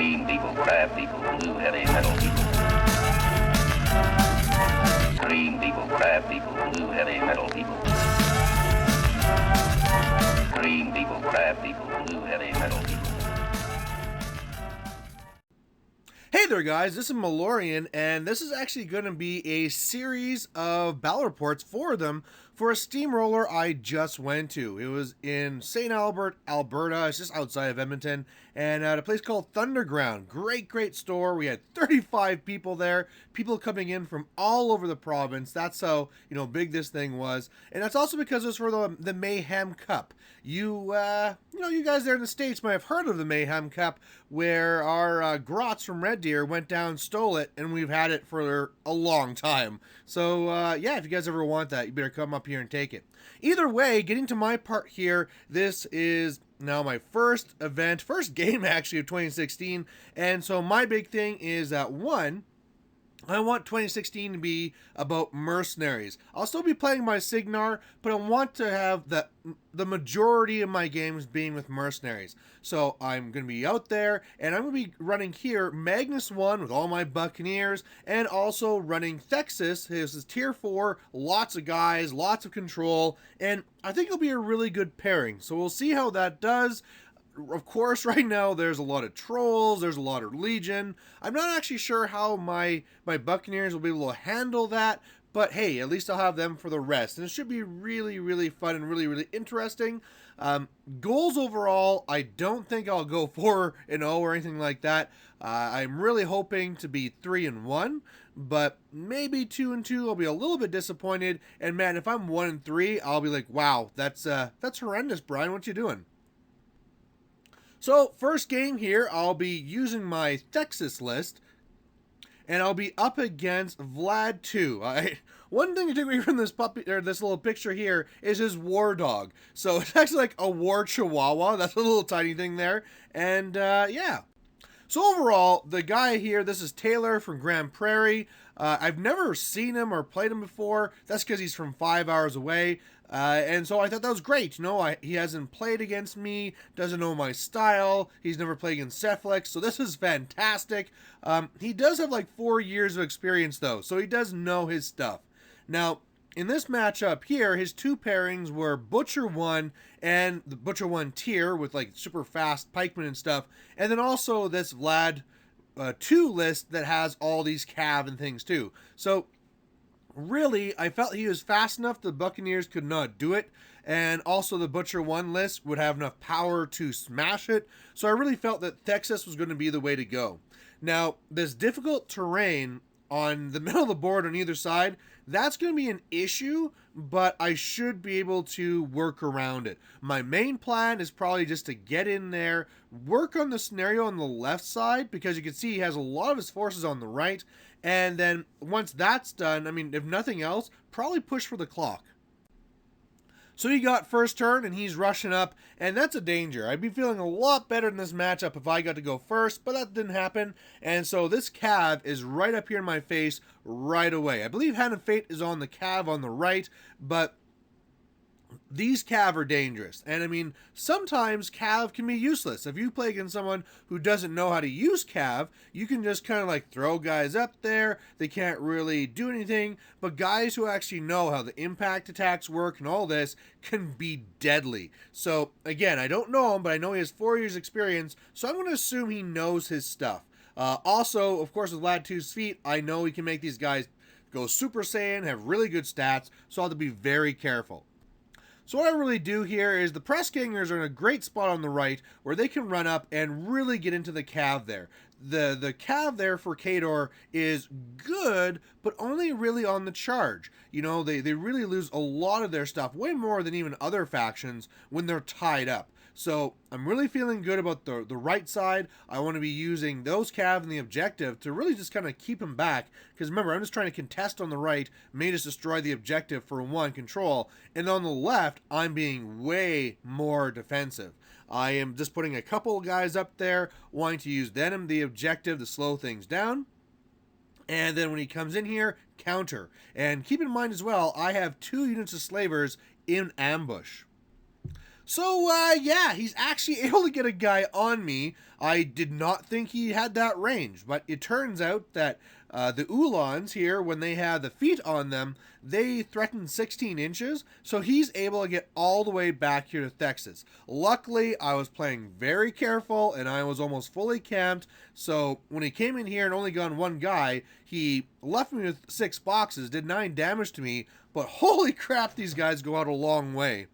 Green people, crab people, blue heavy metal people. Green people, crab people, blue heavy metal people. Green people, crab people, blue heavy metal people. Hey there guys, this is Malorian, and this is actually going to be a series of battle reports for them for a steamroller I just went to. It was in St. Albert, Alberta. It's just outside of Edmonton, and at a place called Thunderground. Great store. We had 35 people there, people coming in from all over the province. That's how, big this thing was. And that's also because it was for the Mayhem Cup. You guys there in the States might have heard of the Mayhem Cup, where our Grotz from Red Deer went down, stole it, and we've had it for a long time. So, if you guys ever want that, you better come up here and take it. Either way, getting to my part here, this is now my first game actually of 2016, and so my big thing is that, one, I want 2016 to be about mercenaries. I'll still be playing my Cygnar, but I want to have the majority of my games being with mercenaries. So I'm going to be out there, and I'm going to be running here Magnus 1 with all my Buccaneers, and also running Thexus. This is tier 4, lots of guys, lots of control, and I think it'll be a really good pairing. So we'll see how that does. Of course, right now there's a lot of trolls, there's a lot of Legion. I'm not actually sure how my Buccaneers will be able to handle that, but hey, at least I'll have them for the rest. And it should be really fun and really interesting. Goals overall, I don't think I'll go 4-0 or anything like that. I'm really hoping to be 3-1, but maybe 2-2. I'll be a little bit disappointed. And man, if I'm 1-3, I'll be like, wow, that's horrendous, Brian. What you doing? So, first game here, I'll be using my Thexus list, and I'll be up against Vlad 2. One thing to take away from this puppy, or this little picture here, is his war dog. So, it's actually like a war chihuahua. That's a little tiny thing there. And, yeah. So, overall, the guy here, this is Taylor from Grand Prairie. I've never seen him or played him before. That's because he's from 5 hours away. And so I thought that was great. He hasn't played against me, doesn't know my style, he's never played against Cephalix, so this is fantastic. He does have like 4 years of experience though, so he does know his stuff. Now, in this matchup here, his two pairings were Butcher 1 and the Butcher 1 tier with like super fast pikemen and stuff, and then also this Vlad 2 list that has all these cav and things too. So really, I felt he was fast enough the Buccaneers could not do it, and also the Butcher 1 list would have enough power to smash it, so I really felt that Thexus was going to be the way to go. Now, this difficult terrain on the middle of the board on either side, that's going to be an issue, but I should be able to work around it. My main plan is probably just to get in there, work on the scenario on the left side, because you can see he has a lot of his forces on the right, and then once that's done, if nothing else, probably push for the clock. So he got first turn, and he's rushing up, and that's a danger. I'd be feeling a lot better in this matchup if I got to go first, but that didn't happen, and so this cav is right up here in my face right away. I believe Hand of Fate is on the cav on the right, but these cav are dangerous, and sometimes cav can be useless. If you play against someone who doesn't know how to use cav, you can just kind of like throw guys up there, they can't really do anything, but guys who actually know how the impact attacks work and all this can be deadly. So again, I don't know him, but I know he has 4 years experience, so I'm going to assume he knows his stuff. Also, of course, with Vlad 2's feet, I know he can make these guys go Super Saiyan, have really good stats, so I'll have to be very careful. So what I really do here is the press gangers are in a great spot on the right where they can run up and really get into the cav there. The cav there for Khador is good, but only really on the charge. They really lose a lot of their stuff, way more than even other factions, when they're tied up. So I'm really feeling good about the right side. I want to be using those cav and the objective to really just kind of keep him back. Because remember, I'm just trying to contest on the right, may just destroy the objective for 1 control. And on the left, I'm being way more defensive. I am just putting a couple guys up there, wanting to use them the objective to slow things down. And then when he comes in here, counter. And keep in mind as well, I have 2 units of slavers in ambush. So, yeah, he's actually able to get a guy on me. I did not think he had that range, but it turns out that the Ulans here, when they have the feet on them, they threaten 16 inches, so he's able to get all the way back here to Thexus. Luckily, I was playing very careful, and I was almost fully camped, so when he came in here and only got one guy, he left me with 6 boxes, did 9 damage to me, but holy crap, these guys go out a long way.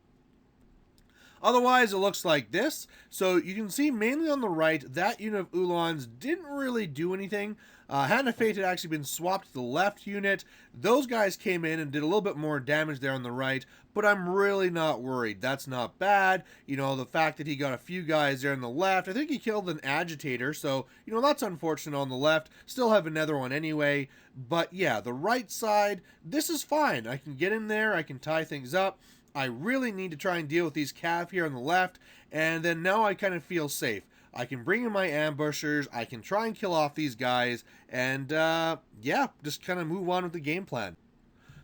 Otherwise, it looks like this. So you can see mainly on the right, that unit of Ulans didn't really do anything. Hand of Fate had actually been swapped to the left unit. Those guys came in and did a little bit more damage there on the right, but I'm really not worried. That's not bad. You know, the fact that he got a few guys there on the left, I think he killed an agitator, so, you know, that's unfortunate on the left. Still have another one anyway. But yeah, the right side, this is fine. I can get in there, I can tie things up. I really need to try and deal with these cav here on the left, and then now I kind of feel safe. I can bring in my ambushers, I can try and kill off these guys, and yeah, just kind of move on with the game plan.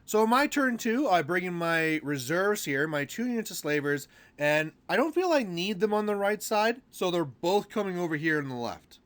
So my turn 2, I bring in my reserves here, my 2 units of slavers, and I don't feel I need them on the right side, so they're both coming over here on the left.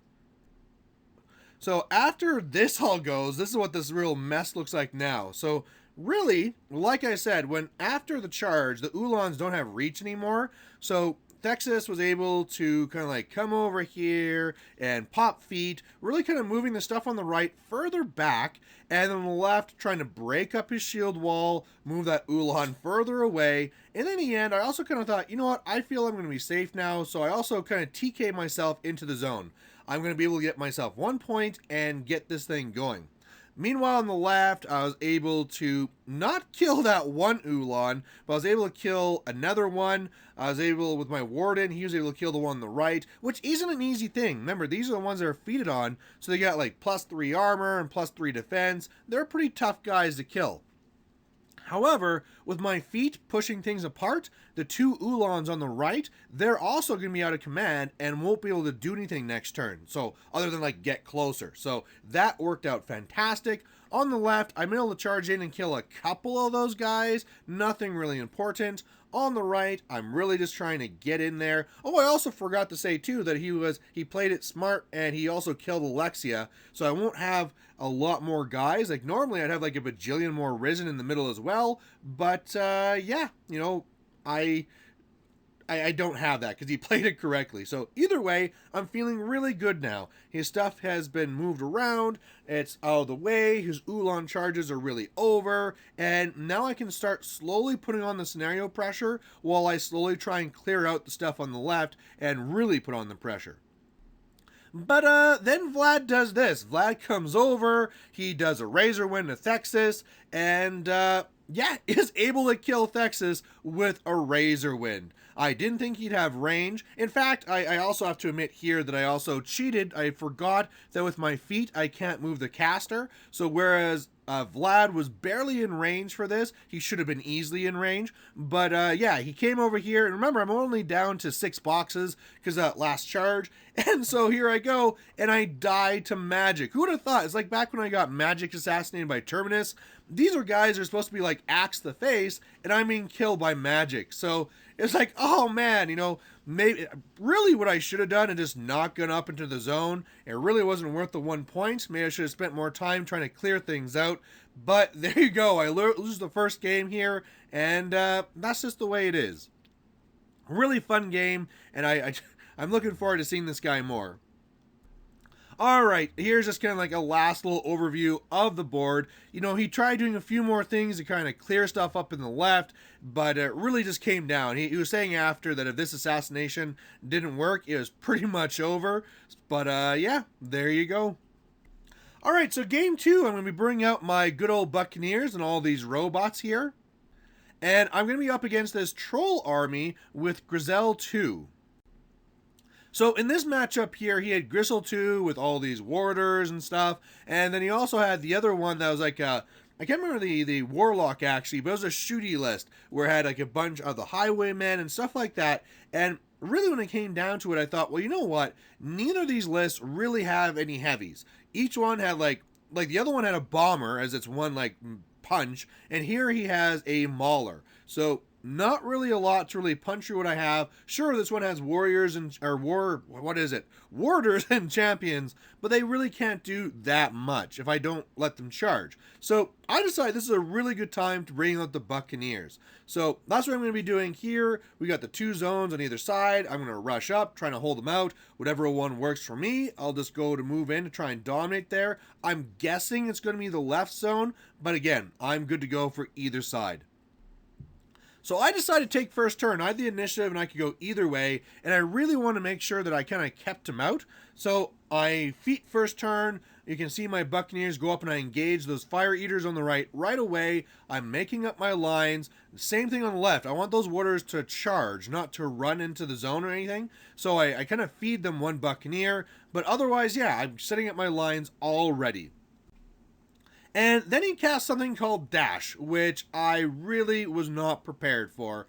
So after this all goes, this is what this real mess looks like now. So really, like I said, when after the charge, the Ulans don't have reach anymore, so Thexus was able to kind of like come over here and pop feet, really kind of moving the stuff on the right further back, and on the left trying to break up his shield wall, move that Ulan further away, and in the end, I also kind of thought, you know what, I feel I'm going to be safe now, so I also kind of TK myself into the zone. I'm going to be able to get myself 1 point and get this thing going. Meanwhile, on the left, I was able to not kill that one Ulan, but I was able to kill another one. I was able, with my Warden, he was able to kill the one on the right, which isn't an easy thing. Remember, these are the ones that are feated on, so they got like +3 armor and +3 defense. They're pretty tough guys to kill. However, with my feet pushing things apart, the 2 Ulans on the right, they're also going to be out of command and won't be able to do anything next turn. So, other than like get closer. So, that worked out fantastic. On the left, I'm able to charge in and kill a couple of those guys. Nothing really important. On the right, I'm really just trying to get in there. Oh, I also forgot to say too that he played it smart and he also killed Alexia. So I won't have a lot more guys. Like normally I'd have like a bajillion more Risen in the middle as well. But yeah, you know, I don't have that because he played it correctly. So either way, I'm feeling really good now. His stuff has been moved around. It's out of the way. His Ulan charges are really over. And now I can start slowly putting on the scenario pressure while I slowly try and clear out the stuff on the left and really put on the pressure. But then Vlad does this. Vlad comes over, he does a Razor Wind to Thexus, and yeah, is able to kill Thexus with a Razor Wind. I didn't think he'd have range. In fact, I also have to admit here that I also cheated. I forgot that with my feet, I can't move the caster. So whereas Vlad was barely in range for this, he should have been easily in range. But yeah, he came over here. And remember, I'm only down to 6 boxes because of that last charge. And so here I go, and I die to magic. Who would have thought? It's like back when I got magic assassinated by Terminus. These are guys that are supposed to be like axe the face, and I'm being killed by magic. So it's like, oh man, you know, maybe really what I should have done and just not gone up into the zone. It really wasn't worth the 1 point. Maybe I should have spent more time trying to clear things out. But there you go. I lose the first game here, and that's just the way it is. Really fun game, and I'm looking forward to seeing this guy more. Alright, here's just kind of like a last little overview of the board. You know, he tried doing a few more things to kind of clear stuff up in the left, but it really just came down. He was saying after that if this assassination didn't work, it was pretty much over. But yeah, there you go. Alright, so game 2, I'm going to be bringing out my good old Buccaneers and all these robots here. And I'm going to be up against this troll army with Grizel 2. So in this matchup here, he had Gristle 2 with all these warders and stuff, and then he also had the other one that was like I can't remember the Warlock actually, but it was a shooty list where it had like a bunch of the Highwaymen and stuff like that, and really when it came down to it, I thought, well, you know what? Neither of these lists really have any heavies. Each one had like the other one had a bomber as its one like punch, and here he has a mauler. So not really a lot to really punch through what I have. Sure, this one has warriors and warders and champions, but they really can't do that much if I don't let them charge. So I decided this is a really good time to bring out the Buccaneers. So that's what I'm going to be doing here. We got the 2 zones on either side. I'm going to rush up, trying to hold them out. Whatever one works for me, I'll just go to move in to try and dominate there. I'm guessing it's going to be the left zone, but again, I'm good to go for either side. So I decided to take first turn. I had the initiative and I could go either way, and I really want to make sure that I kind of kept him out. So I feat first turn. You can see my Buccaneers go up and I engage those Fire Eaters on the right away. I'm making up my lines. Same thing on the left. I want those warders to charge, not to run into the zone or anything. So I kind of feed them 1 Buccaneer, but otherwise, yeah, I'm setting up my lines already. And then he cast something called Dash, which I really was not prepared for.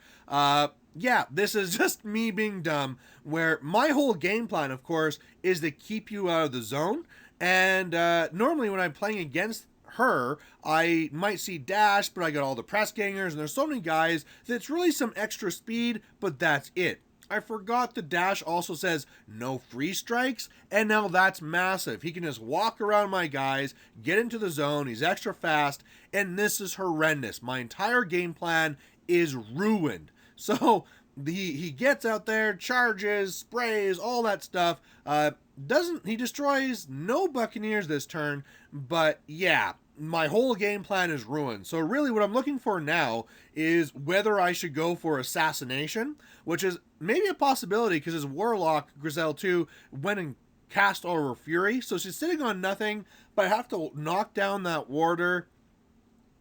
Yeah, this is just me being dumb, where my whole game plan, of course, is to keep you out of the zone. And normally when I'm playing against her, I might see Dash, but I got all the press gangers, and there's so many guys that's really some extra speed, but that's it. I forgot the Dash also says no free strikes, and now that's massive. He can just walk around my guys, get into the zone, he's extra fast, and this is horrendous. My entire game plan is ruined. So he gets out there, charges, sprays, all that stuff. He destroys no Buccaneers this turn, but yeah, my whole game plan is ruined. So really what I'm looking for now is whether I should go for Assassination, which is maybe a possibility because his Warlock, Grizel 2, went and cast Aura Fury. So she's sitting on nothing, but I have to knock down that warder,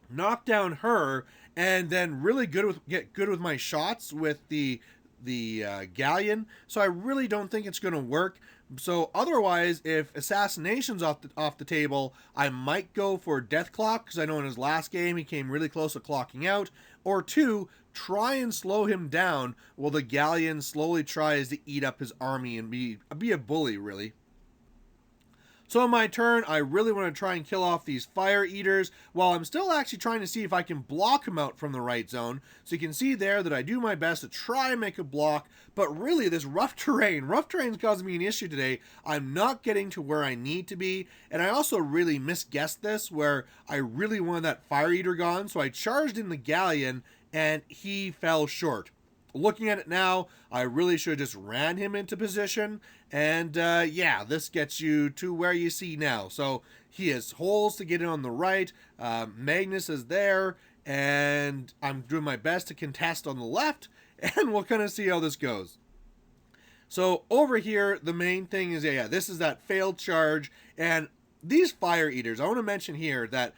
knock down her, and then really get good with my shots with the Galleon. So I really don't think it's going to work. So otherwise, if Assassination's off the table, I might go for Deathclock, because I know in his last game he came really close to clocking out. Or 2, try and slow him down while the Galleon slowly tries to eat up his army and be a bully, really. So on my turn, I really want to try and kill off these Fire Eaters while I'm still actually trying to see if I can block them out from the right zone. So you can see there that I do my best to try and make a block, but really this rough terrain's causing me an issue today. I'm not getting to where I need to be, and I also really misguessed this where I really wanted that Fire Eater gone, so I charged in the Galleon and he fell short. Looking at it now, I really should have just ran him into position. And yeah, this gets you to where you see now. So he has holes to get in on the right. Magnus is there. And I'm doing my best to contest on the left. And we'll kind of see how this goes. So over here, the main thing is, yeah, this is that failed charge. And these Fire Eaters, I want to mention here that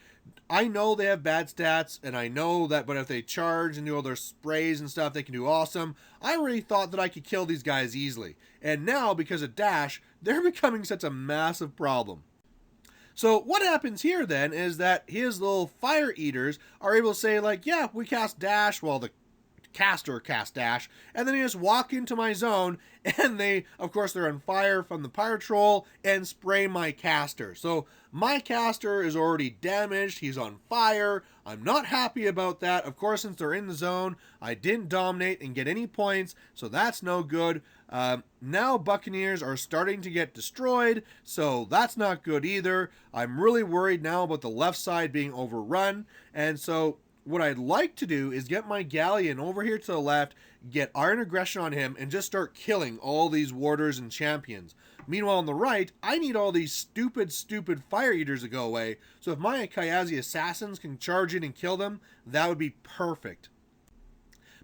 I know they have bad stats, and I know that, but if they charge and do all their sprays and stuff, they can do awesome. I really thought that I could kill these guys easily. And now, because of Dash, they're becoming such a massive problem. So what happens here then is that his little Fire Eaters are able to say, like, yeah, we cast Dash while the caster cast Dash, and then he just walk into my zone, and they, of course, they're on fire from the Pyro Troll and spray my caster. So my caster is already damaged. He's on fire. I'm not happy about that. Of course, since they're in the zone, I didn't dominate and get any points, so that's no good. Now Buccaneers are starting to get destroyed, so that's not good either. I'm really worried now about the left side being overrun, and so what I'd like to do is get my Galleon over here to the left, get Iron Aggression on him, and just start killing all these warders and champions. Meanwhile, on the right, I need all these stupid Fire Eaters to go away, so if my Kayazi Assassins can charge in and kill them, that would be perfect.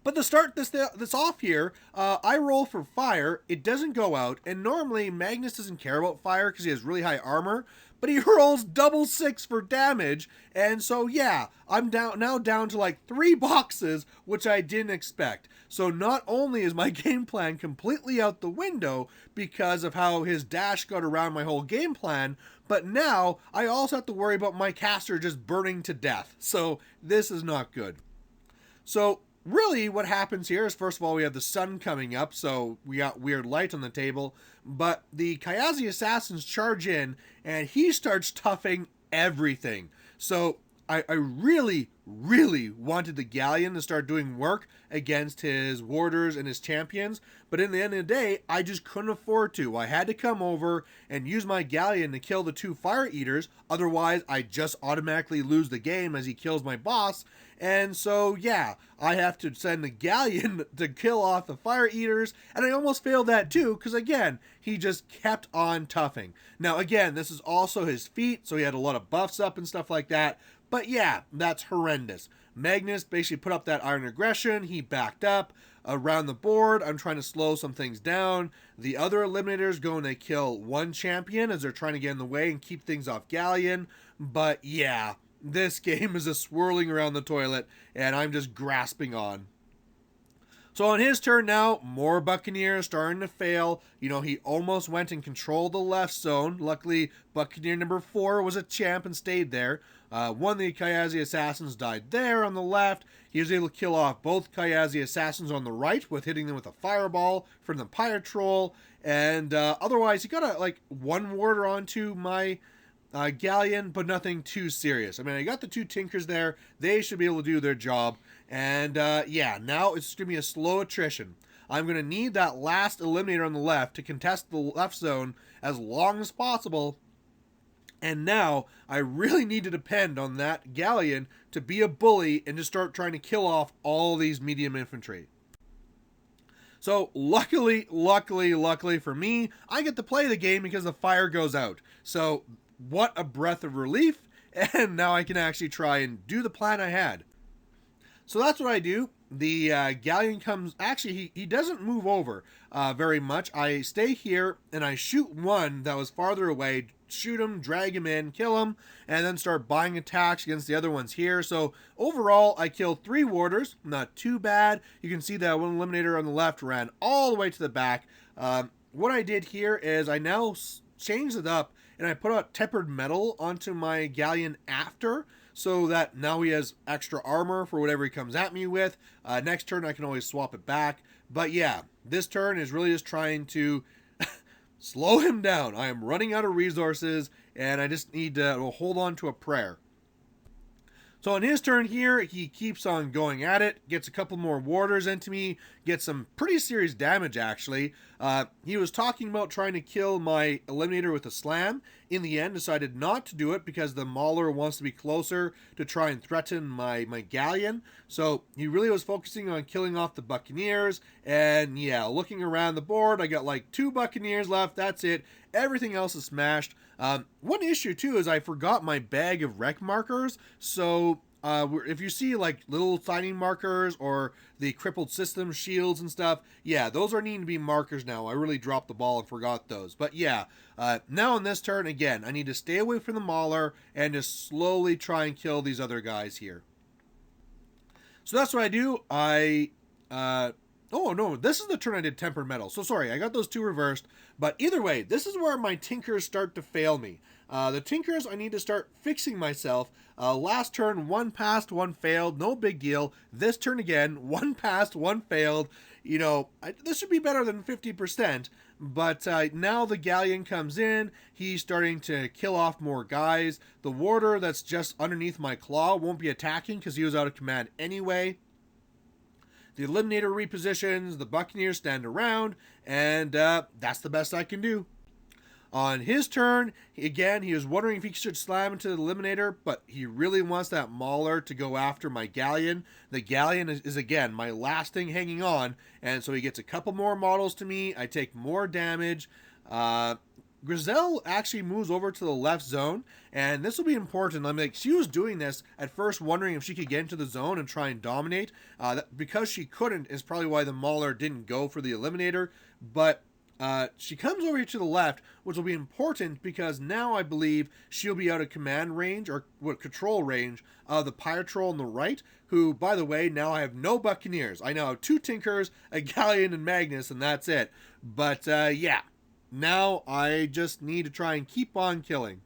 But to start this off here, I roll for fire, it doesn't go out, and normally Magnus doesn't care about fire because he has really high armor, but he rolls double 6 for damage, and so yeah, I'm now down to like 3 boxes, which I didn't expect. So not only is my game plan completely out the window because of how his Dash got around my whole game plan, but now I also have to worry about my caster just burning to death. So this is not good. So really what happens here is, first of all, we have the sun coming up, so we got weird light on the table, but the Kayazi Assassins charge in, and he starts toughing everything. So I really, really wanted the Galleon to start doing work against his warders and his champions, but in the end of the day, I just couldn't afford to. I had to come over and use my Galleon to kill the 2 Fire Eaters, otherwise I just automatically lose the game as he kills my boss, and so yeah, I have to send the Galleon to kill off the Fire Eaters, and I almost failed that too, because again, he just kept on toughing. Now again, this is also his feat, so he had a lot of buffs up and stuff like that, but yeah, that's horrendous. Magnus basically put up that Iron Aggression, he backed up. Around the board, I'm trying to slow some things down. The other Eliminators go and they kill one champion as they're trying to get in the way and keep things off Galleon. But yeah, this game is just swirling around the toilet, and I'm just grasping on. So on his turn now, more Buccaneers starting to fail. You know, he almost went and controlled the left zone. Luckily, Buccaneer number 4 was a champ and stayed there. One of the Kayazi assassins died there on the left. He was able to kill off both Kayazi assassins on the right with hitting them with a fireball from the Pyre Troll. And otherwise, he got like 1 warder onto my Galleon, but nothing too serious. I mean, I got the 2 Tinkers there. They should be able to do their job. And yeah, now it's going to be a slow attrition. I'm going to need that last Eliminator on the left to contest the left zone as long as possible. And now I really need to depend on that Galleon to be a bully and to start trying to kill off all these medium infantry. So luckily for me, I get to play the game because the fire goes out. So what a breath of relief. And now I can actually try and do the plan I had. So that's what I do. The Galleon comes, actually he doesn't move over very much. I stay here and I shoot one that was farther away, shoot him, drag him in, kill him, and then start buying attacks against the other ones here. So overall, I killed 3 warders, not too bad. You can see that one Eliminator on the left ran all the way to the back. What I did here is I now changed it up and I put out tempered metal onto my Galleon after, so that now he has extra armor for whatever he comes at me with. Next turn I can always swap it back. But yeah, this turn is really just trying to slow him down. I am running out of resources and I just need to hold on to a prayer. So on his turn here, he keeps on going at it, gets a couple more warders into me, gets some pretty serious damage actually. He was talking about trying to kill my Eliminator with a slam. In the end, decided not to do it because the Mauler wants to be closer to try and threaten my Galleon. So he really was focusing on killing off the Buccaneers. And yeah, looking around the board, I got like 2 Buccaneers left. That's it. Everything else is smashed. One issue too is I forgot my bag of wreck markers. So if you see like little signing markers or the crippled system shields and stuff, yeah, those are needing to be markers now. I really dropped the ball and forgot those. But yeah, now on this turn, again, I need to stay away from the Mauler and just slowly try and kill these other guys here. So that's what I do. Oh no, this is the turn I did tempered metal. So sorry, I got those 2 reversed. But either way, this is where my Tinkers start to fail me. The Tinkers, I need to start fixing myself. Last turn, 1 passed, 1 failed. No big deal. This turn again, 1 passed, 1 failed. You know, this should be better than 50%. But now the Galleon comes in. He's starting to kill off more guys. The warder that's just underneath my claw won't be attacking because he was out of command anyway. The Eliminator repositions, the Buccaneers stand around, and that's the best I can do. On his turn, again, he was wondering if he should slam into the Eliminator, but he really wants that Mauler to go after my Galleon. The Galleon is again, my last thing hanging on, and so he gets a couple more models to me. I take more damage. Grizel actually moves over to the left zone, and this will be important. I'm like, she was doing this at first, wondering if she could get into the zone and try and dominate. Because she couldn't is probably why the Mauler didn't go for the Eliminator, but she comes over here to the left, which will be important because now I believe she'll be out of command range or control range of the Pyre Troll on the right, who, by the way, now I have no Buccaneers. I now have 2 Tinkers, a Galleon, and Magnus, and that's it. But yeah. Now I just need to try and keep on killing.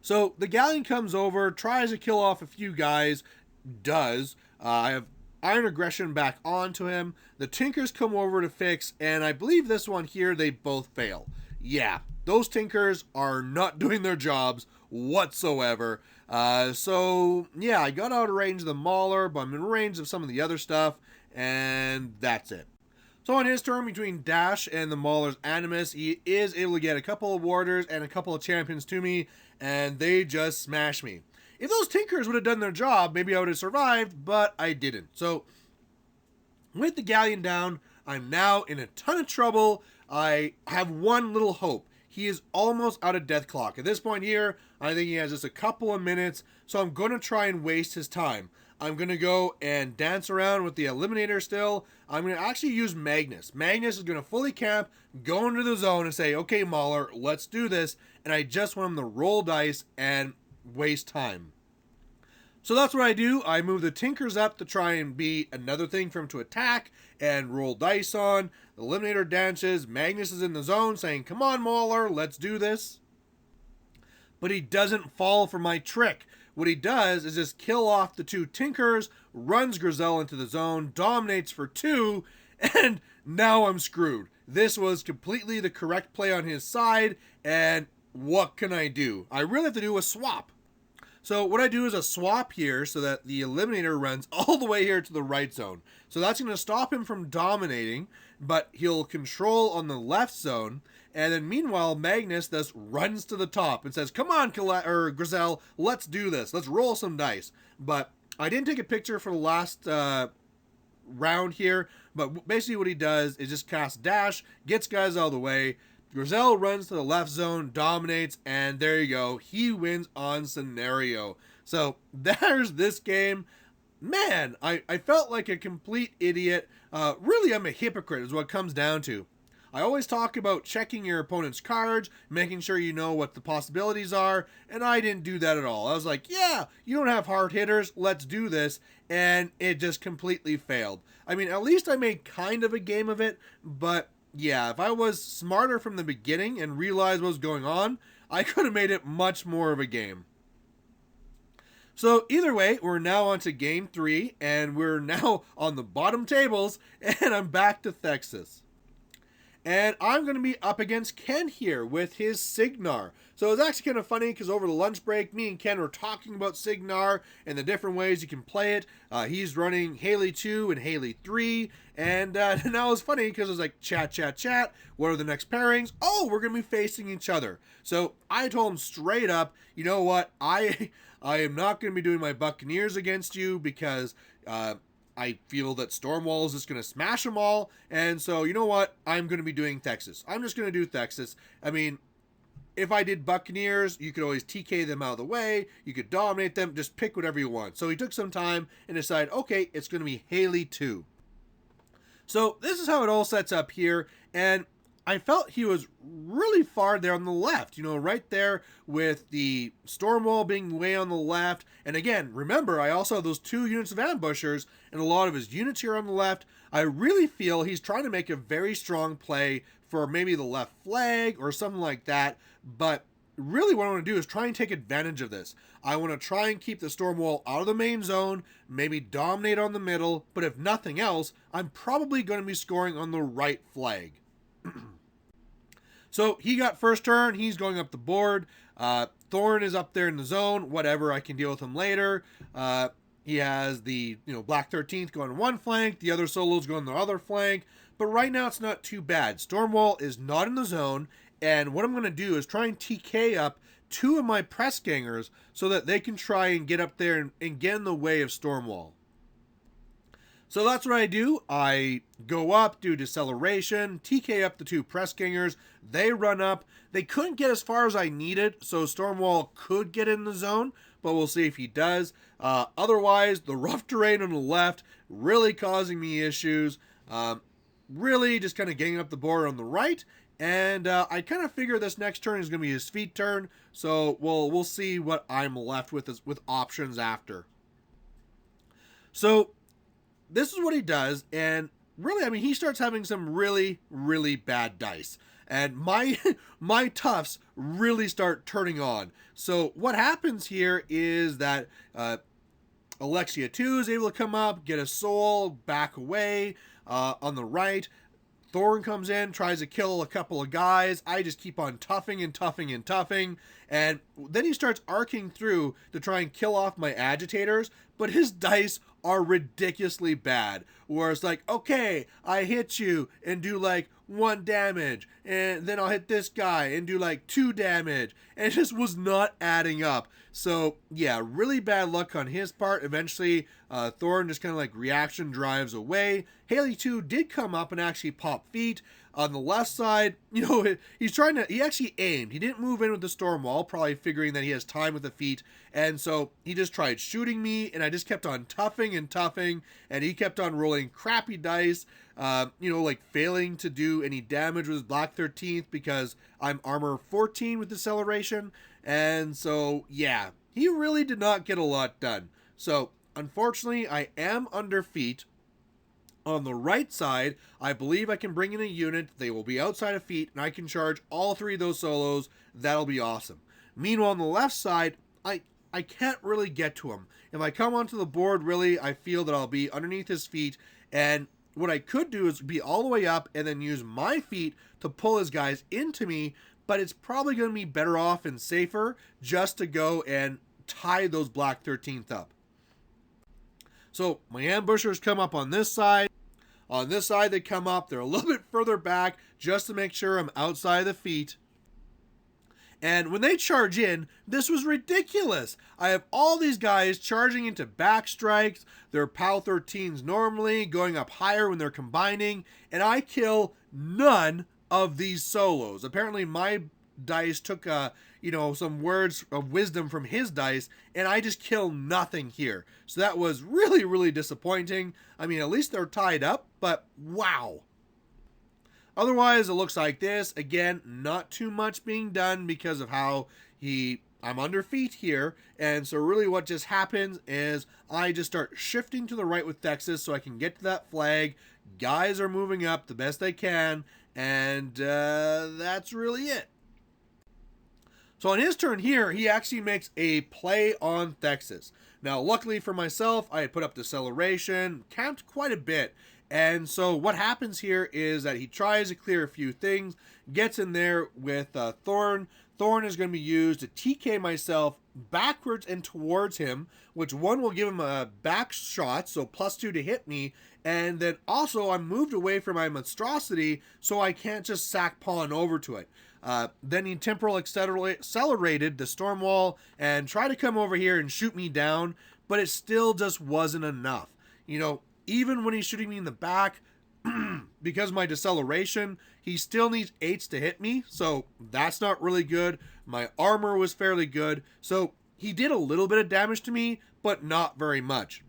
So the Galleon comes over, tries to kill off a few guys, does. I have Iron Aggression back onto him. The Tinkers come over to fix, and I believe this one here, they both fail. Yeah, those Tinkers are not doing their jobs whatsoever. So yeah, I got out of range of the Mauler, but I'm in range of some of the other stuff, and that's it. So on his turn, between Dash and the Mauler's Animus, he is able to get a couple of Warders and a couple of Champions to me, and they just smash me. If those Tinkers would have done their job, maybe I would have survived, but I didn't. So with the Galleon down, I'm now in a ton of trouble. I have one little hope. He is almost out of Death Clock. At this point here, I think he has just a couple of minutes, so I'm going to try and waste his time. I'm going to go and dance around with the Eliminator still. I'm going to actually use Magnus. Magnus is going to fully camp, go into the zone and say, okay, Mauler, let's do this. And I just want him to roll dice and waste time. So that's what I do. I move the Tinkers up to try and be another thing for him to attack and roll dice on. The Eliminator dances. Magnus is in the zone saying, come on, Mauler, let's do this. But he doesn't fall for my trick. What he does is just kill off the two Tinkers, runs Grizel into the zone, dominates for 2, and now I'm screwed. This was completely the correct play on his side, and what can I do? I really have to do a swap. So what I do is a swap here so that the Eliminator runs all the way here to the right zone. So that's going to stop him from dominating, but he'll control on the left zone. And then meanwhile, Magnus thus runs to the top and says, come on, Grizel, let's do this. Let's roll some dice. But I didn't take a picture for the last round here. But basically what he does is just cast Dash, gets guys out of the way. Grizel runs to the left zone, dominates, and there you go. He wins on scenario. So there's this game. Man, I felt like a complete idiot. Really, I'm a hypocrite is what it comes down to. I always talk about checking your opponent's cards, making sure you know what the possibilities are, and I didn't do that at all. I was like, yeah, you don't have hard hitters, let's do this, and it just completely failed. I mean, at least I made kind of a game of it, but yeah, if I was smarter from the beginning and realized what was going on, I could have made it much more of a game. So either way, we're now on to game 3, and we're now on the bottom tables, and I'm back to Thexus. And I'm going to be up against Ken here with his Cygnar. So it's actually kind of funny because over the lunch break, me and Ken were talking about Cygnar and the different ways you can play it. He's running Haley 2 and Haley 3. And now it's funny because it was like, chat. What are the next pairings? Oh, we're going to be facing each other. So I told him straight up, you know what? I am not going to be doing my Buccaneers against you because I feel that Stormwall is just going to smash them all. And so, you know what? I'm going to be doing Thexus. I'm just going to do Thexus. I mean, if I did Buccaneers, you could always TK them out of the way. You could dominate them. Just pick whatever you want. So he took some time and decided, okay, it's going to be Haley 2. So this is how it all sets up here. And I felt he was really far there on the left, you know, right there with the Stormwall being way on the left. And again, remember, I also have those 2 units of ambushers and a lot of his units here on the left. I really feel he's trying to make a very strong play for maybe the left flag or something like that. But really what I want to do is try and take advantage of this. I want to try and keep the Stormwall out of the main zone, maybe dominate on the middle, but if nothing else, I'm probably going to be scoring on the right flag. So he got first turn, he's going up the board. Thorn is up there in the zone, whatever, I can deal with him later. He has the Black 13th going on one flank, the other solos going on the other flank, but right now it's not too bad. Stormwall is not in the zone, and what I'm going to do is try and TK up 2 of my press gangers so that they can try and get up there and get in the way of Stormwall. So that's what I do. I go up, do deceleration, TK up the 2 press gangers. They run up. They couldn't get as far as I needed, so Stormwall could get in the zone, but we'll see if he does. Otherwise, the rough terrain on the left really causing me issues. Really just kind of getting up the board on the right. And I kind of figure this next turn is going to be his feet turn, so we'll see what I'm left with options after. So this is what he does, and really, I mean, he starts having some really, really bad dice. And my toughs really start turning on. So what happens here is that Alexia 2 is able to come up, get a soul, back away on the right. Thorn comes in, tries to kill a couple of guys. I just keep on toughing and toughing and toughing. And then he starts arcing through to try and kill off my agitators. But his dice are ridiculously bad. Where it's like, okay, I hit you and do like 1 damage. And then I'll hit this guy and do like 2 damage. And it just was not adding up. So yeah, really bad luck on his part. Eventually, Thorn just kind of like reaction drives away. Haley 2 did come up and actually pop feet. On the left side, you know, he actually aimed. He didn't move in with the storm wall, probably figuring that he has time with the feet. And so he just tried shooting me, and I just kept on toughing and toughing, and he kept on rolling crappy dice, you know, like failing to do any damage with his Black 13th because I'm armor 14 with deceleration. And so, yeah, he really did not get a lot done. So, unfortunately, I am under feet. On the right side, I believe I can bring in a unit. They will be outside of feet, and I can charge all 3 of those solos. That'll be awesome. Meanwhile, on the left side, I can't really get to him. If I come onto the board, really, I feel that I'll be underneath his feet. And what I could do is be all the way up and then use my feet to pull his guys into me. But it's probably going to be better off and safer just to go and tie those Black 13th up. So my ambushers come up on this side. On this side, they come up. They're a little bit further back just to make sure I'm outside of the feet. And when they charge in, this was ridiculous. I have all these guys charging into back strikes. They're POW 13s normally, going up higher when they're combining. And I kill none of these solos. Apparently my dice took you know, some words of wisdom from his dice, and I just kill nothing here. So that was really, really disappointing. I mean, at least they're tied up, but wow. Otherwise, it looks like this. Again, not too much being done because of how I'm under feet here. And so really what just happens is I just start shifting to the right with Texas so I can get to that flag. Guys are moving up the best they can, and that's really it. So on his turn here, he actually makes a play on Thexus. Now, luckily for myself, I had put up deceleration, camped quite a bit. And so what happens here is that he tries to clear a few things, gets in there with Thorn. Thorn is going to be used to TK myself backwards and towards him, which one will give him a back shot, so +2 to hit me. And then also I'm moved away from my monstrosity, so I can't just sack pawn over to it. Then he temporal accelerated the storm wall and tried to come over here and shoot me down, but it still just wasn't enough. You know, even when he's shooting me in the back, because of my deceleration, he still needs 8s to hit me, so that's not really good. My armor was fairly good, so he did a little bit of damage to me, but not very much.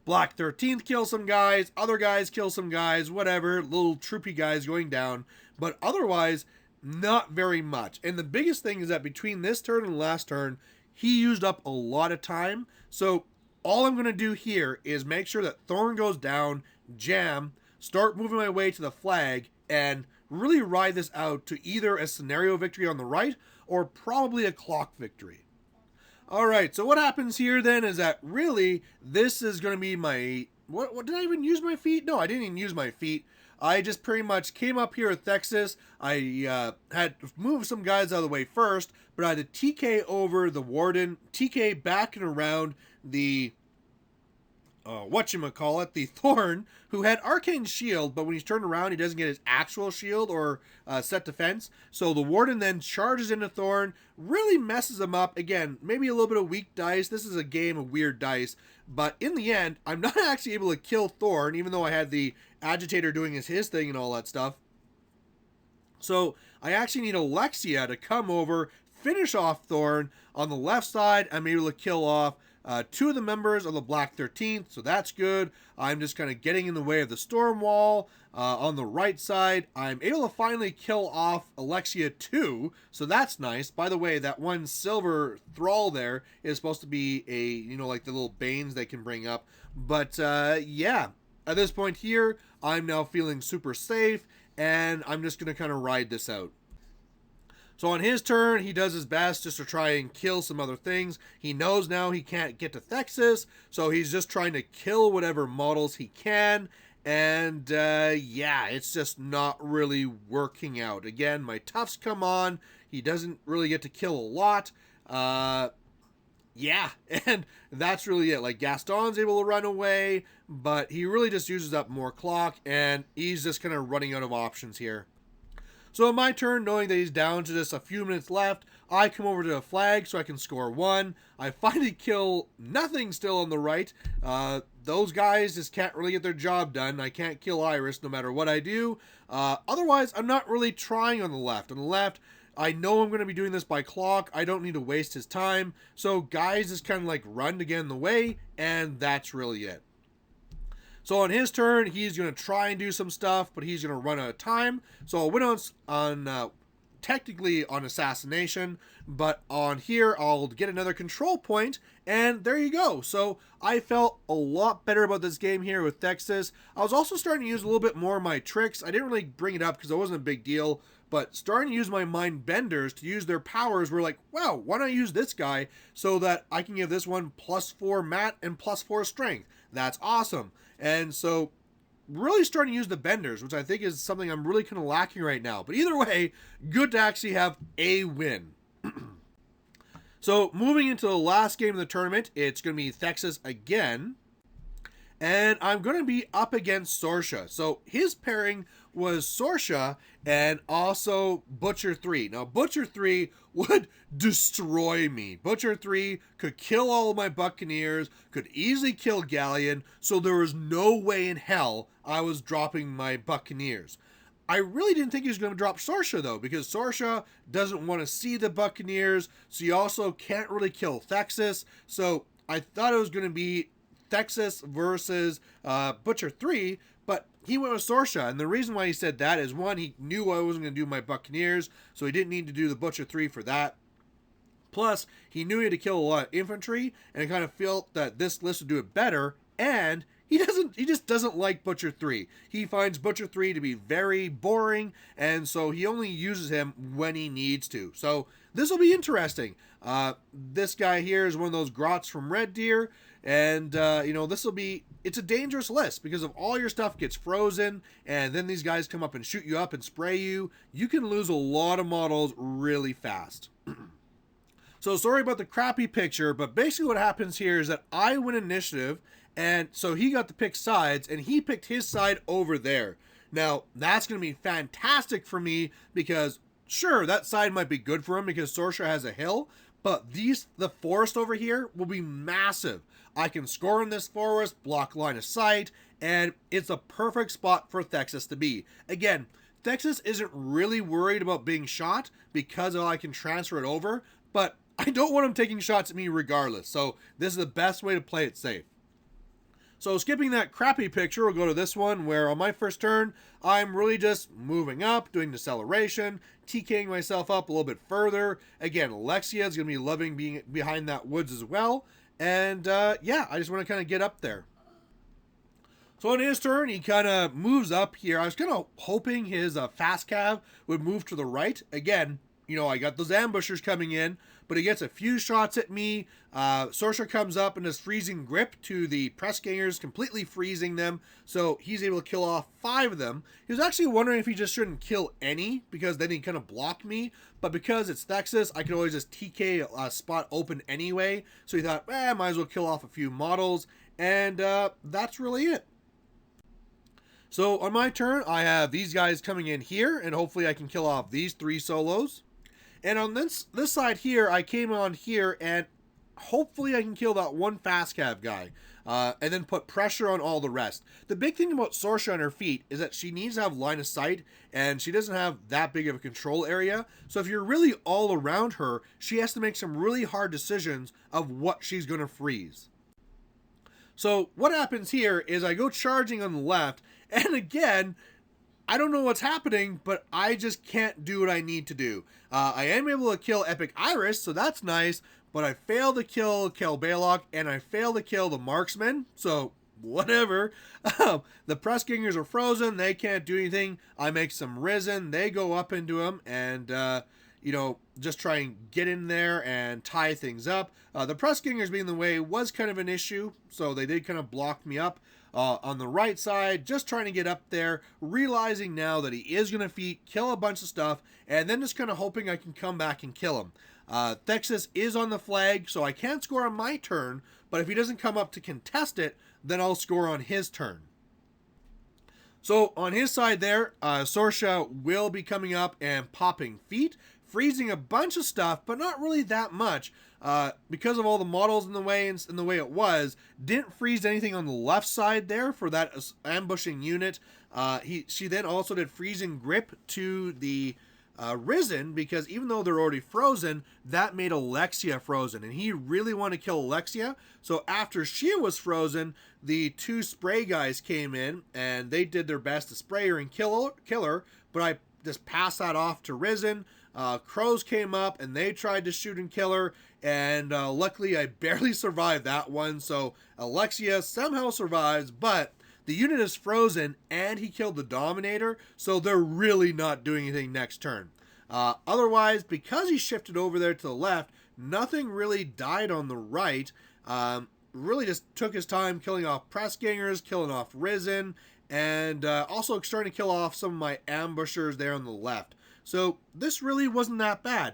Black 13th kills some guys, other guys kill some guys, whatever, little troopy guys going down, but otherwise, not very much. And the biggest thing is that between this turn and last turn, he used up a lot of time. So all I'm going to do here is make sure that Thorn goes down, jam, start moving my way to the flag, and really ride this out to either a scenario victory on the right or probably a clock victory. Alright, so what happens here then is that really this is going to be my... What did I even use my feet? No, I didn't even use my feet. I just pretty much came up here with Thexus. I had moved some guys out of the way first, but I had to TK over the Warden, TK back and around the, the Thorn, who had Arcane Shield, but when he's turned around, he doesn't get his actual shield or set defense. So the Warden then charges into Thorn, really messes him up. Again, maybe a little bit of weak dice. This is a game of weird dice. But in the end, I'm not actually able to kill Thorn, even though I had the Agitator doing his thing and all that stuff. So I actually need Alexia to come over, finish off Thorn. On the left side, I'm able to kill off 2 of the members of the Black 13th, so that's good. I'm just kind of getting in the way of the storm wall. On the right side, I'm able to finally kill off Alexia 2, so that's nice. By the way, that one silver thrall there is supposed to be a, you know, like the little banes they can bring up. But yeah, at this point here, I'm now feeling super safe, and I'm just going to kind of ride this out. So on his turn, he does his best just to try and kill some other things. He knows now he can't get to Thexus, so he's just trying to kill whatever models he can. And yeah, it's just not really working out. Again, my toughs come on. He doesn't really get to kill a lot. Yeah, and that's really it. Like, Gaston's able to run away, but he really just uses up more clock, and he's just kind of running out of options here. So on my turn, knowing that he's down to just a few minutes left, I come over to a flag so I can score one. I finally kill nothing still on the right. Those guys just can't really get their job done. I can't kill Iris no matter what I do. Otherwise, I'm not really trying on the left. On the left, I know I'm going to be doing this by clock. I don't need to waste his time. So guys just kind of like run to get in the way, and that's really it. So on his turn, he's going to try and do some stuff, but he's going to run out of time. So I'll win on technically on assassination, but on here, I'll get another control point, and there you go. So I felt a lot better about this game here with Thexus. I was also starting to use a little bit more of my tricks. I didn't really bring it up because it wasn't a big deal, but starting to use my mind benders to use their powers were like, wow, why not use this guy so that I can give this one +4 mat and +4 strength? That's awesome. And so really starting to use the benders, which I think is something I'm really kind of lacking right now. But either way, good to actually have a win. So moving into the last game of the tournament, it's going to be Thexus again. And I'm going to be up against Sorsha. So his pairing was Sorsha and also Butcher 3. Now, Butcher 3 would destroy me. Butcher 3 could kill all of my Buccaneers, could easily kill Galleon, so there was no way in hell I was dropping my Buccaneers. I really didn't think he was going to drop Sorsha, though, because Sorsha doesn't want to see the Buccaneers, so he also can't really kill Thexus. So I thought it was going to be Thexus versus Butcher 3, but he went with Sorsha, and the reason why he said that is, one, he knew I wasn't going to do my Buccaneers, so he didn't need to do the Butcher 3 for that. Plus, he knew he had to kill a lot of infantry, and I kind of felt that this list would do it better, and he just doesn't like Butcher 3. He finds Butcher 3 to be very boring, and so he only uses him when he needs to. So this will be interesting. This guy here is one of those grots from Red Deer, and it's a dangerous list because if all your stuff gets frozen and then these guys come up and shoot you up and spray you, you can lose a lot of models really fast. So sorry about the crappy picture, but basically what happens here is that I win initiative, and so he got to pick sides, and he picked his side over there. Now, that's going to be fantastic for me because, sure, that side might be good for him because Sorsha has a hill, but the forest over here will be massive. I can score in this forest, block line of sight, and it's a perfect spot for Thexus to be. Again, Thexus isn't really worried about being shot because I can transfer it over, but I don't want him taking shots at me regardless, so this is the best way to play it safe. So skipping that crappy picture, we'll go to this one where on my first turn, I'm really just moving up, doing deceleration, TKing myself up a little bit further. Again, Alexia is going to be loving being behind that woods as well. And yeah, I just want to kind of get up there. So on his turn, he kind of moves up here. I was kind of hoping his fast cav would move to the right. Again, I got those ambushers coming in, but he gets a few shots at me. Sorsha comes up in his freezing grip to the press gangers, completely freezing them, so he's able to kill off 5 of them. He was actually wondering if he just shouldn't kill any, because then he kind of blocked me, but because it's Thexus, I could always just TK a spot open anyway, so he thought, might as well kill off a few models, and that's really it. So on my turn, I have these guys coming in here, and hopefully I can kill off these 3 solos. And on this side here, I came on here, and hopefully I can kill that one fast cav guy, and then put pressure on all the rest. The big thing about Sorsha on her feet is that she needs to have line of sight, and she doesn't have that big of a control area. So if you're really all around her, she has to make some really hard decisions of what she's going to freeze. So what happens here is I go charging on the left, and again, I don't know what's happening, but I just can't do what I need to do. I am able to kill Epic Iris, so that's nice, but I fail to kill Kel Balok, and I fail to kill the marksman, so whatever. The press gangers are frozen, they can't do anything. I make some risen, they go up into him, and just try and get in there and tie things up. The press gangers being in the way was kind of an issue, so they did kind of block me up. On the right side, just trying to get up there, realizing now that he is going to kill a bunch of stuff, and then just kind of hoping I can come back and kill him. Thexus is on the flag, so I can't score on my turn, but if he doesn't come up to contest it, then I'll score on his turn. So on his side there, Sorsha will be coming up and popping feet, freezing a bunch of stuff, but not really that much. Because of all the models in the way and the way it was, didn't freeze anything on the left side there for that ambushing unit. She then also did freezing grip to the Risen, because even though they're already frozen, that made Alexia frozen, and he really wanted to kill Alexia. So after she was frozen, the two spray guys came in, and they did their best to spray her and kill her, but I just passed that off to Risen. Crows came up, and they tried to shoot and kill her, and luckily I barely survived that one, so Alexia somehow survives, but the unit is frozen, and he killed the Dominator, so they're really not doing anything next turn. Otherwise, because he shifted over there to the left, nothing really died on the right. Really just took his time killing off press gangers, killing off Risen, and also starting to kill off some of my ambushers there on the left. So this really wasn't that bad.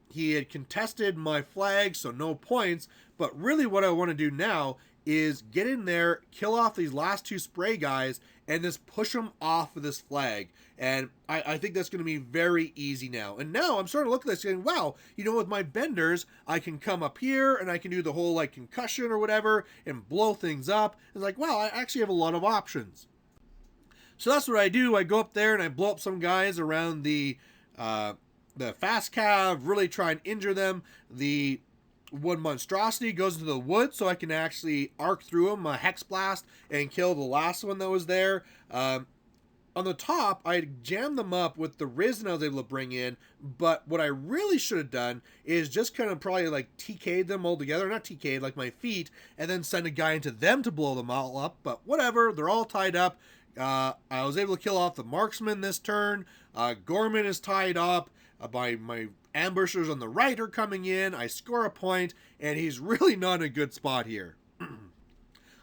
He had contested my flag, so no points, but really what I want to do now is get in there, kill off these last two spray guys, and just push them off of this flag. And I think that's going to be very easy now. And now I'm starting to look at this saying, wow, with my benders, I can come up here and I can do the whole like concussion or whatever and blow things up. It's like, wow, I actually have a lot of options. So that's what I do. I go up there and I blow up some guys around the fast cav, really try and injure them. The one monstrosity goes into the wood, so I can actually arc through him, a hex blast, and kill the last one that was there. On the top, I jammed them up with the Risen I was able to bring in, but what I really should have done is just kind of probably like TK'd them all together, not TK'd, like my feet, and then send a guy into them to blow them all up, but whatever, they're all tied up. I was able to kill off the marksman this turn. Gorman is tied up. My ambushers on the right are coming in. I score a point, and he's really not in a good spot here.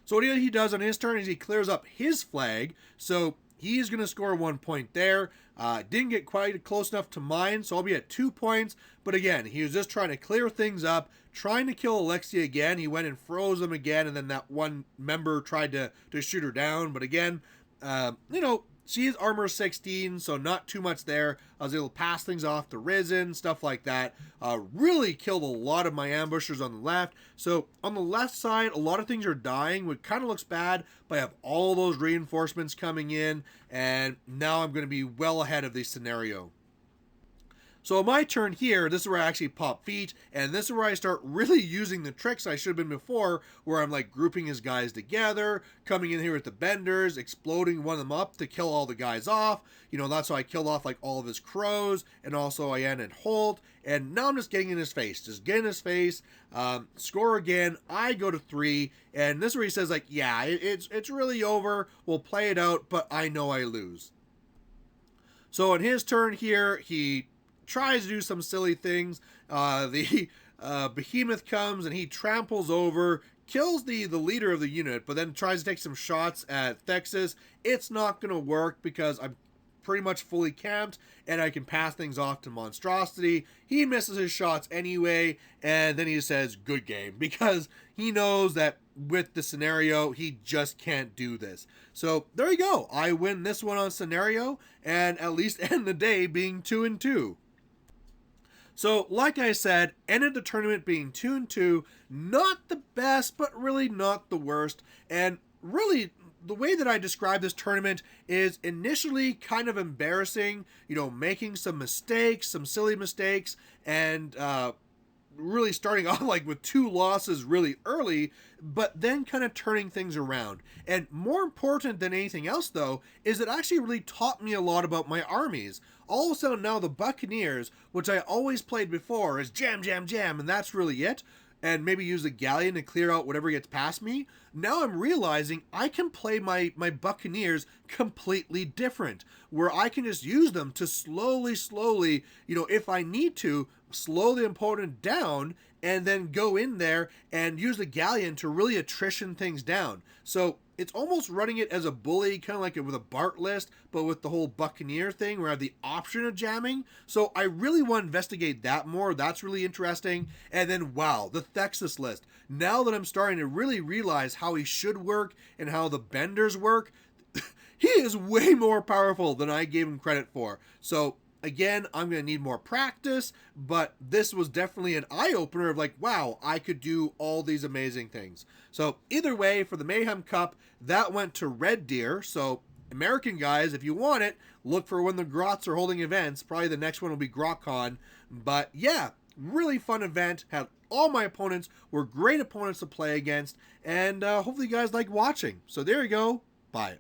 So what he does on his turn is he clears up his flag, so he's going to score 1 point there. Didn't get quite close enough to mine, so I'll be at 2 points. But again, he was just trying to clear things up, trying to kill Alexia again. He went and froze him again, and then that one member tried to shoot her down. But again, she is armor 16, so not too much there. I was able to pass things off to Risen, stuff like that. Really killed a lot of my ambushers on the left. So on the left side, a lot of things are dying, which kind of looks bad, but I have all those reinforcements coming in, and now I'm going to be well ahead of the scenario. So on my turn here, this is where I actually pop feet, and this is where I start really using the tricks I should have been before, where I'm like grouping his guys together, coming in here with the benders, exploding one of them up to kill all the guys off. That's how I killed off like all of his crows, and also I ended Holt, and now I'm just getting in his face, score again. I go to 3, and this is where he says like, yeah, it's really over, we'll play it out, but I know I lose. So on his turn here, he tries to do some silly things. The behemoth comes and he tramples over, kills the leader of the unit, but then tries to take some shots at Thexus. It's not going to work because I'm pretty much fully camped and I can pass things off to Monstrosity. He misses his shots anyway, and then he says good game, because he knows that with the scenario he just can't do this. So there you go, I win this one on scenario and at least end the day being 2-2. So, like I said, ended the tournament being 2-2. Not the best, but really not the worst. And really, the way that I describe this tournament is initially kind of embarrassing, making some mistakes, some silly mistakes, and really starting off like with 2 losses really early, but then kind of turning things around. And more important than anything else, though, is it actually really taught me a lot about my armies. All of a sudden now the Buccaneers, which I always played before, is jam, jam, jam, and that's really it. and maybe use the galleon to clear out whatever gets past me. Now I'm realizing I can play my Buccaneers completely different, where I can just use them to slowly, if I need to, slow the opponent down and then go in there and use the galleon to really attrition things down. So it's almost running it as a bully, kind of like it with a Bart list, but with the whole Buccaneer thing where I have the option of jamming. So I really want to investigate that more. That's really interesting. And then, wow, the Thexus list. Now that I'm starting to really realize how he should work and how the benders work, he is way more powerful than I gave him credit for. So again, I'm going to need more practice, but this was definitely an eye-opener of like, wow, I could do all these amazing things. So either way, for the Mayhem Cup, that went to Red Deer. So American guys, if you want it, look for when the Grots are holding events. Probably the next one will be GrotCon. But yeah, really fun event. Had all my opponents were great opponents to play against, and hopefully you guys like watching. So there you go. Bye.